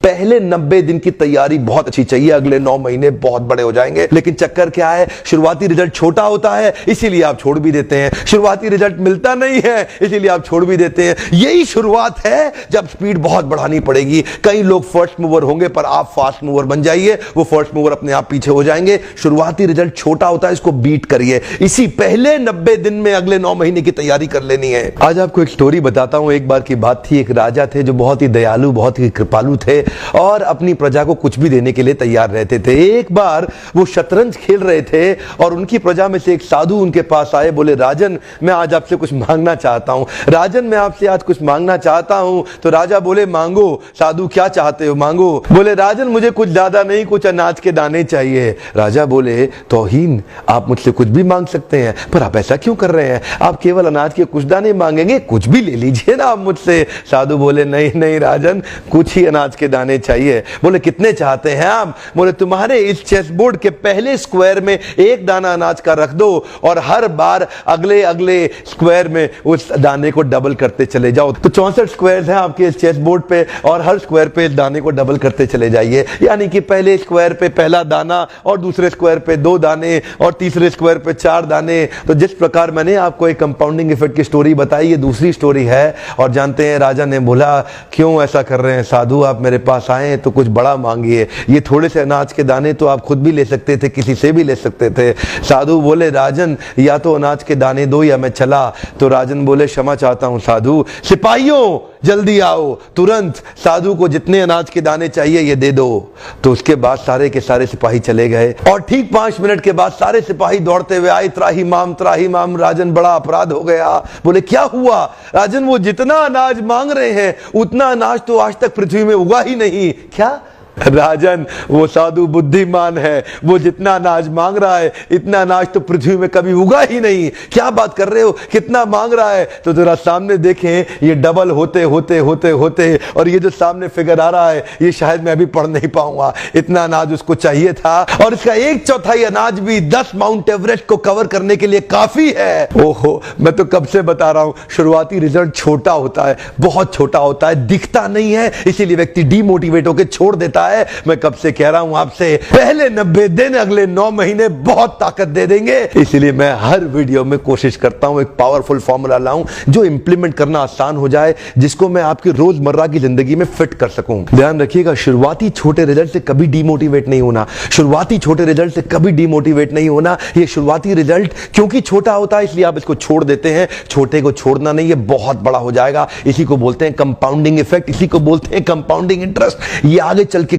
पहले 90 दिन की तैयारी बहुत अच्छी चाहिए, अगले 9 महीने बहुत बड़े हो जाएंगे। लेकिन चक्कर क्या है, शुरुआती रिजल्ट छोटा होता है, इसीलिए आप छोड़ भी देते हैं। शुरुआती रिजल्ट मिलता नहीं है, इसीलिए आप छोड़ भी देते हैं। यही शुरुआत है जब स्पीड बहुत बढ़ानी पड़ेगी। कई लोग फर्स्ट मूवर होंगे, पर आप फास्ट मूवर बन जाइए, वो फर्स्ट मूवर अपने आप पीछे हो जाएंगे। शुरुआती रिजल्ट छोटा होता है, इसको बीट करिए। इसी पहले 90 दिन में अगले 9 महीने की तैयारी कर लेनी है। आज आपको एक स्टोरी बताता हूं। एक बार की बात थी, एक राजा थे जो बहुत ही दयालु, बहुत ही कृपालु थे और अपनी प्रजा को कुछ भी देने के लिए तैयार रहते थे। एक बार वो शतरंज खेल रहे थे और उनकी प्रजा में से एक साधु उनके पास आए। बोले, राजन, मैं आज आपसे कुछ मांगना चाहता हूं। राजन, मैं आपसे आज कुछ मांगना चाहता हूं। तो राजा बोले, मांगो। साधु, क्या चाहते हो, मांगो। बोले, राजन, मुझे कुछ ज्यादा नहीं, कुछ अनाज के दाने चाहिए। राजा बोले, तौहीन, आप मुझसे कुछ भी मांग सकते हैं, पर आप ऐसा क्यों कर रहे हैं? आप केवल अनाज के कुछ दाने मांगेंगे, कुछ भी ले लीजिए ना आप मुझसे। साधु बोले, नहीं नहीं राजन, कुछ ही अनाज के दाने चाहिए। बोले, कितने चाहते हैं आप? बोले, तुम्हारे इस चेस बोर्ड के पहले स्क्वायर में एक दाना अनाज का रख दो और हर बार अगले अगले स्क्वायर में उस दाने को डबल करते चले जाओ। तो 64 स्क्वायर हैं आपके इस चेस बोर्ड पे और हर स्क्वायर पे इस दाने को डबल करते चले जाइए। यानी कि पहले स्क्वायर पे पहला दाना और दूसरे स्क्वायर पे 2 दाने और तीसरे स्क्वायर पे 4 दाने। तो जिस प्रकार मैंने आपको एक कंपाउंडिंग इफेक्ट की स्टोरी बताई, ये दूसरी स्टोरी है। और जानते हैं, राजा ने बोला, क्यों ऐसा कर रहे हैं साधु, आप मेरे पास आए तो कुछ बड़ा मांगिए। ये थोड़े से अनाज के दाने तो आप खुद भी ले सकते थे, किसी से भी ले सकते थे। साधु बोले, राजन, या तो अनाज के दाने दो या मैं चला। तो राजन बोले, क्षमा चाहता हूं साधु। सिपाहियों, जल्दी आओ, तुरंत साधु को जितने अनाज के दाने चाहिए ये दे दो। तो उसके बाद सारे के सारे सिपाही चले गए और ठीक 5 मिनट के बाद सारे सिपाही दौड़ते हुए आए। त्राही माम राजन, बड़ा अपराध हो गया। बोले, क्या हुआ? राजन, वो जितना अनाज मांग रहे हैं उतना अनाज तो आज तक पृथ्वी में उगा ही नहीं। क्या? राजन, वो साधु बुद्धिमान है, वो जितना अनाज मांग रहा है इतना अनाज तो पृथ्वी में कभी उगा ही नहीं। क्या बात कर रहे हो, कितना मांग रहा है? तो जरा सामने देखें, ये डबल होते होते होते होते और ये जो सामने फिगर आ रहा है ये शायद मैं अभी पढ़ नहीं पाऊंगा। इतना अनाज उसको चाहिए था और इसका 1/4 अनाज भी 10 माउंट एवरेस्ट को कवर करने के लिए काफी है। ओहो, मैं तो कब से बता रहा हूं, शुरुआती रिजल्ट छोटा होता है, बहुत छोटा होता है, दिखता नहीं है, इसीलिए व्यक्ति डीमोटिवेट होकर छोड़ देता है। मैं कब से कह रहा हूं आपसे, पहले 90 दिन अगले 9 महीने बहुत ताकत दे देंगे। इसलिए मैं हर वीडियो में कोशिश करता हूं एक पावरफुल फॉर्मूला लाऊं जो इंप्लीमेंट करना आसान हो जाए, जिसको मैं आपकी रोजमर्रा की जिंदगी में फिट कर सकूं। ध्यान रखिएगा, शुरुआती छोटे रिजल्ट से कभी डीमोटिवेट नहीं होना। शुरुआती छोटे रिजल्ट से कभी डीमोटिवेट नहीं होना। ये शुरुआती रिजल्ट क्योंकि छोटा होता है इसलिए आप इसको छोड़ देते हैं। छोटे को छोड़ना नहीं, ये बहुत बड़ा हो जाएगा। इसी को बोलते हैं कंपाउंडिंग इफेक्ट, इसी को बोलते हैं कंपाउंडिंग इंटरेस्ट। ये आगे चल के